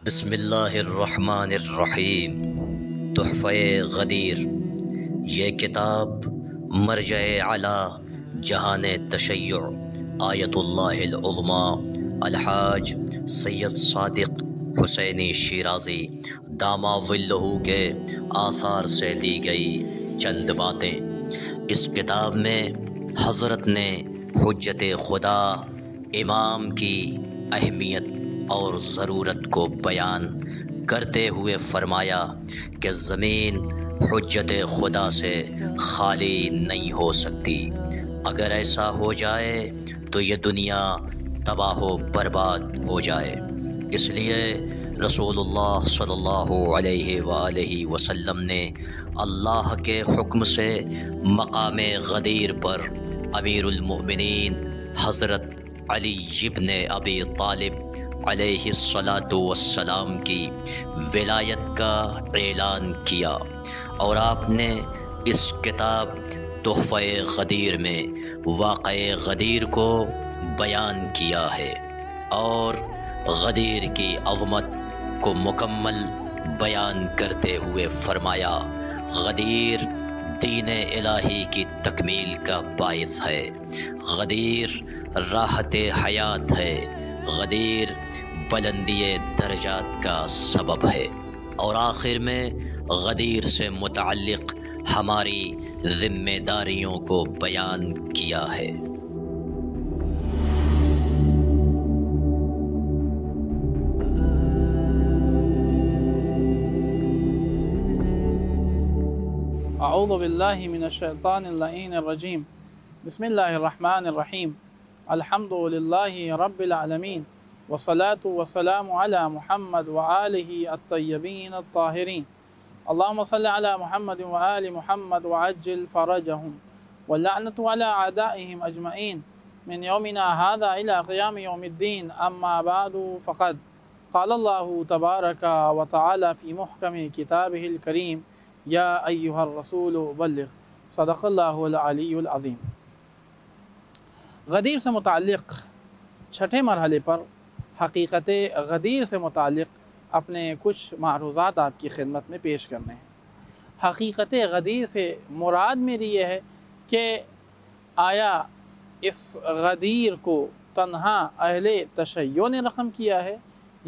بسم اللہ الرحمن الرحیم۔ تحفہ غدیر، یہ کتاب مرجع اعلی جہان تشیع آیت اللہ العظمی الحاج سید صادق حسینی شیرازی دامہ ظلہ کے آثار سے لی گئی چند باتیں۔ اس کتاب میں حضرت نے حجت خدا امام کی اہمیت اور ضرورت کو بیان کرتے ہوئے فرمایا کہ زمین حجت خدا سے خالی نہیں ہو سکتی۔ اگر ایسا ہو جائے تو یہ دنیا تباہ و برباد ہو جائے۔ اس لیے رسول اللہ صلی اللہ علیہ وآلہ وسلم نے اللہ کے حکم سے مقام غدیر پر امیر المؤمنین حضرت علی ابن ابی طالب علیہ الصلاۃ والسلام کی ولایت کا اعلان کیا، اور آپ نے اس کتاب تحفہ غدیر میں واقع غدیر کو بیان کیا ہے اور غدیر کی عظمت کو مکمل بیان کرتے ہوئے فرمایا، غدیر دین الہی کی تکمیل کا باعث ہے، غدیر راحت حیات ہے، غدیر بلندی درجات کا سبب ہے، اور آخر میں غدیر سے متعلق ہماری ذمہ داریوں کو بیان کیا ہے۔ اعوذ باللہ من الشیطان اللعین الرجیم، بسم اللہ الرحمن الرحیم، الحمد للہ رب العالمین، والصلاة والسلام علی محمد وآلہ الطیبین الطاہرین، اللہم صل علی محمد وآل محمد وعجل فرجہم، واللعنۃ علی اعدائہم اجمعین من یومنا هذا الى قیام یوم الدین، اما بعد فقد قال اللہ تبارک وتعالی فی محکم کتابہ الکریم، یا ایہا الرسول بلغ، صدق اللہ العلی العظیم۔ غدیر سے متعلق چھٹے مرحلے پر حقیقت غدیر سے متعلق اپنے کچھ معروضات آپ کی خدمت میں پیش کرنے ہیں۔ حقیقت غدیر سے مراد میری یہ ہے کہ آیا اس غدیر کو تنہا اہل تشیع نے رقم کیا ہے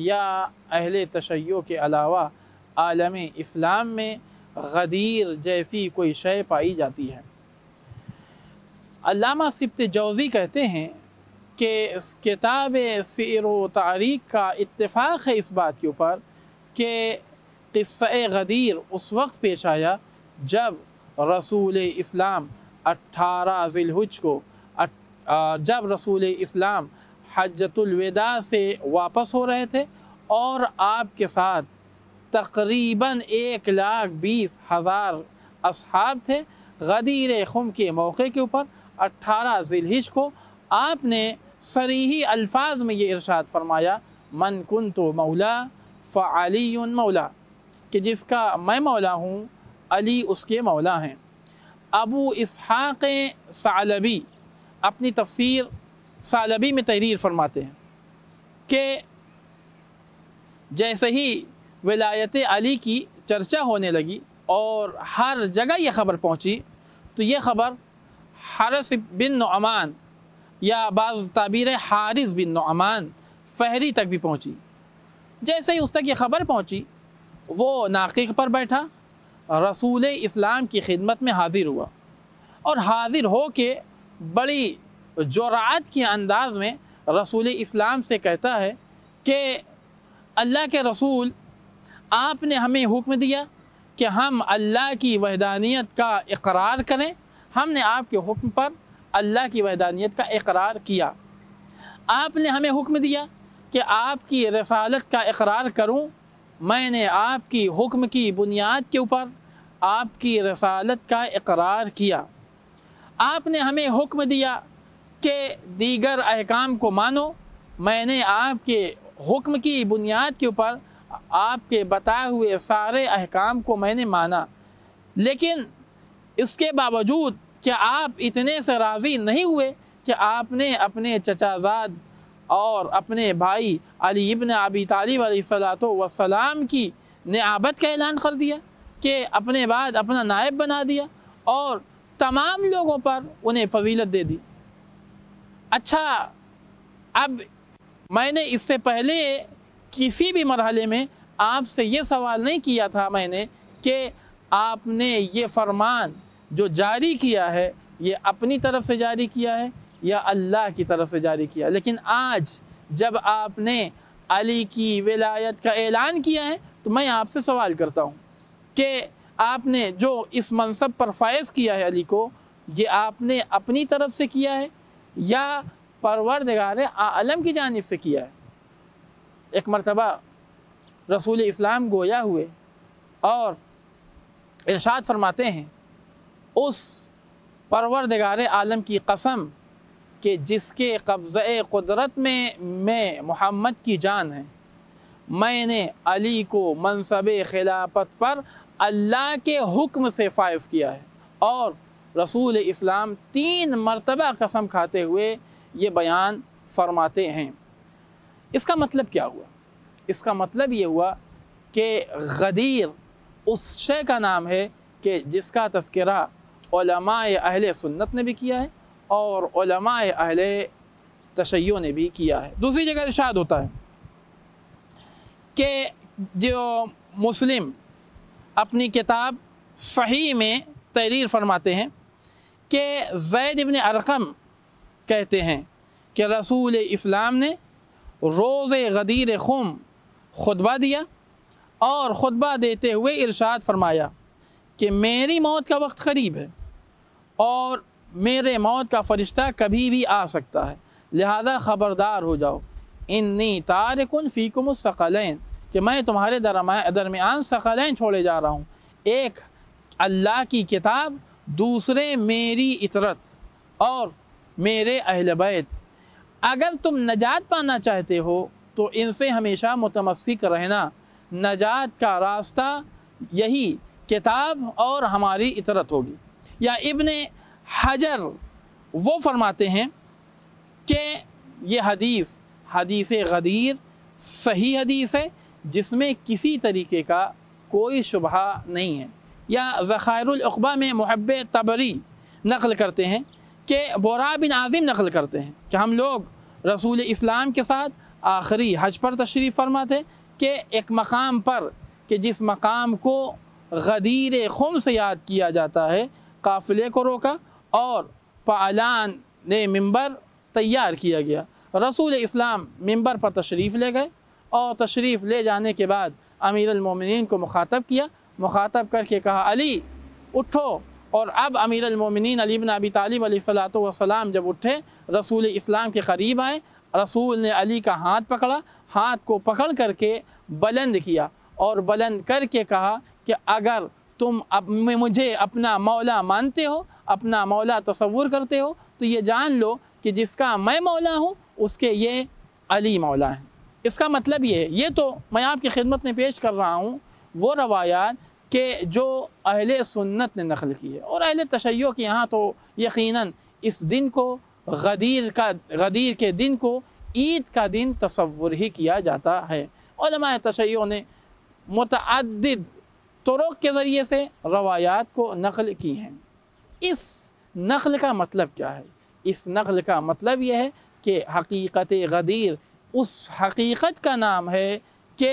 یا اہل تشیع کے علاوہ عالم اسلام میں غدیر جیسی کوئی شے پائی جاتی ہے؟ علامہ سبط جوزی کہتے ہیں کہ اس کتاب سیر و تاریخ کا اتفاق ہے اس بات کے اوپر کہ قصہ غدیر اس وقت پیش آیا جب رسول اسلام 18 ذی الحج کو جب رسول اسلام حجۃ الوداع سے واپس ہو رہے تھے اور آپ کے ساتھ تقریباً 1,20,000 اصحاب تھے۔ غدیر خم کے موقع کے اوپر 18 ذی الحج کو آپ نے صریحی الفاظ میں یہ ارشاد فرمایا، من کنت مولا فعلی مولا، کہ جس کا میں مولا ہوں علی اس کے مولا ہیں۔ ابو اسحاق ثعلبی اپنی تفسیر ثعلبی میں تحریر فرماتے ہیں کہ جیسے ہی ولایت علی کی چرچا ہونے لگی اور ہر جگہ یہ خبر پہنچی تو یہ خبر حارث بن نعمان یا بعض تعبیر حارث بن نعمان فہری تک بھی پہنچی۔ جیسے ہی اس تک یہ خبر پہنچی وہ ناقہ پر بیٹھا، رسول اسلام کی خدمت میں حاضر ہوا اور حاضر ہو کے بڑی جرأت کے انداز میں رسول اسلام سے کہتا ہے کہ اللہ کے رسول، آپ نے ہمیں حکم دیا کہ ہم اللہ کی وحدانیت کا اقرار کریں، ہم نے آپ کے حکم پر اللہ کی وحدانیت کا اقرار کیا۔ آپ نے ہمیں حکم دیا کہ آپ کی رسالت کا اقرار کروں، میں نے آپ کی حکم کی بنیاد کے اوپر آپ کی رسالت کا اقرار کیا۔ آپ نے ہمیں حکم دیا کہ دیگر احکام کو مانو، میں نے آپ کے حکم کی بنیاد کے اوپر آپ کے بتائے ہوئے سارے احکام کو میں نے مانا، لیکن اس کے باوجود کہ آپ اتنے سے راضی نہیں ہوئے کہ آپ نے اپنے چچا زاد اور اپنے بھائی علی ابن ابی طالب علیہ الصلوۃ والسلام کی نعابت کا اعلان کر دیا کہ اپنے بعد اپنا نائب بنا دیا اور تمام لوگوں پر انہیں فضیلت دے دی۔ اچھا، اب میں نے اس سے پہلے کسی بھی مرحلے میں آپ سے یہ سوال نہیں کیا تھا میں نے کہ آپ نے یہ فرمان جو جاری کیا ہے یہ اپنی طرف سے جاری کیا ہے یا اللہ کی طرف سے جاری کیا، لیکن آج جب آپ نے علی کی ولایت کا اعلان کیا ہے تو میں آپ سے سوال کرتا ہوں کہ آپ نے جو اس منصب پر فائز کیا ہے علی کو، یہ آپ نے اپنی طرف سے کیا ہے یا پروردگار عالم کی جانب سے کیا ہے؟ ایک مرتبہ رسول اسلام گویا ہوئے اور ارشاد فرماتے ہیں، اس پروردگار عالم کی قسم کہ جس کے قبضہ قدرت میں محمد کی جان ہے، میں نے علی کو منصب خلافت پر اللہ کے حکم سے فائز کیا ہے۔ اور رسول اسلام 3 مرتبہ قسم کھاتے ہوئے یہ بیان فرماتے ہیں۔ اس کا مطلب کیا ہوا؟ اس کا مطلب یہ ہوا کہ غدیر اس شے کا نام ہے کہ جس کا تذکرہ علماء اہل سنت نے بھی کیا ہے اور علماء اہل تشیع نے بھی کیا ہے۔ دوسری جگہ ارشاد ہوتا ہے کہ جو مسلم اپنی کتاب صحیح میں تحریر فرماتے ہیں کہ زید بن ارقم کہتے ہیں کہ رسول اسلام نے روز غدیر خم خطبہ دیا اور خطبہ دیتے ہوئے ارشاد فرمایا کہ میری موت کا وقت قریب ہے اور میرے موت کا فرشتہ کبھی بھی آ سکتا ہے، لہذا خبردار ہو جاؤ، انی تارکن فیکم الثقلین، کہ میں تمہارے درمیان ثقلین چھوڑے جا رہا ہوں، ایک اللہ کی کتاب، دوسرے میری اطرت اور میرے اہل بیت۔ اگر تم نجات پانا چاہتے ہو تو ان سے ہمیشہ متمسک رہنا، نجات کا راستہ یہی کتاب اور ہماری اطرت ہوگی۔ یا ابن حجر وہ فرماتے ہیں کہ یہ حدیث غدیر صحیح حدیث ہے جس میں کسی طریقے کا کوئی شبہ نہیں ہے۔ یا ذخائر العقبہ میں محب طبری نقل کرتے ہیں کہ برا بن عازم نقل کرتے ہیں کہ ہم لوگ رسول اسلام کے ساتھ آخری حج پر تشریف فرما تھے کہ ایک مقام پر کہ جس مقام کو غدیر خم سے یاد کیا جاتا ہے، قافلے کو روکا اور پالان نے ممبر تیار کیا گیا۔ رسول اسلام ممبر پر تشریف لے گئے اور تشریف لے جانے کے بعد امیر المومنین کو مخاطب کیا، مخاطب کر کے کہا علی اٹھو، اور اب امیر المومنین علی بن ابی طالب علیہ الصلوۃ والسلام جب اٹھے رسول اسلام کے قریب آئے، رسول نے علی کا ہاتھ پکڑا، ہاتھ کو پکڑ کر کے بلند کیا اور بلند کر کے کہا کہ اگر تم مجھے اپنا مولا مانتے ہو، اپنا مولا تصور کرتے ہو تو یہ جان لو کہ جس کا میں مولا ہوں اس کے یہ علی مولا ہیں۔ اس کا مطلب یہ تو میں آپ کی خدمت میں پیش کر رہا ہوں وہ روایات کہ جو اہل سنت نے نقل کی ہے، اور اہل تشیع کے یہاں تو یقیناً اس دن کو غدیر کے دن کو عید کا دن تصور ہی کیا جاتا ہے۔ علماء تشیع نے متعدد طرق کے ذریعے سے روایات کو نقل کی ہیں۔ اس نقل کا مطلب کیا ہے؟ اس نقل کا مطلب یہ ہے کہ حقیقت غدیر اس حقیقت کا نام ہے کہ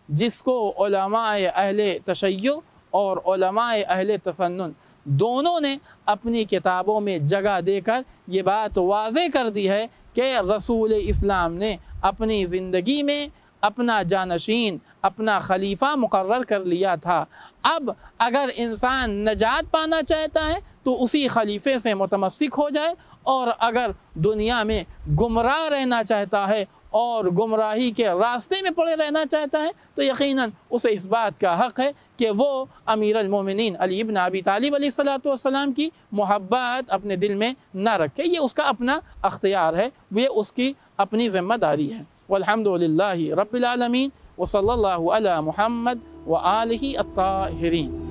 جس کو علماء اہل تشیع اور علماء اہل تسنن دونوں نے اپنی کتابوں میں جگہ دے کر یہ بات واضح کر دی ہے کہ رسول اسلام نے اپنی زندگی میں اپنا جانشین، اپنا خلیفہ مقرر کر لیا تھا۔ اب اگر انسان نجات پانا چاہتا ہے تو اسی خلیفے سے متمسک ہو جائے، اور اگر دنیا میں گمراہ رہنا چاہتا ہے اور گمراہی کے راستے میں پڑے رہنا چاہتا ہے تو یقیناً اسے اس بات کا حق ہے کہ وہ امیر المومنین علی ابن ابی طالب علیہ الصلوۃ والسلام کی محبت اپنے دل میں نہ رکھے۔ یہ اس کا اپنا اختیار ہے، یہ اس کی اپنی ذمہ داری ہے۔ والحمد للہ رب العالمین، وصلی اللہ علی محمد وآلہ الطاہرین۔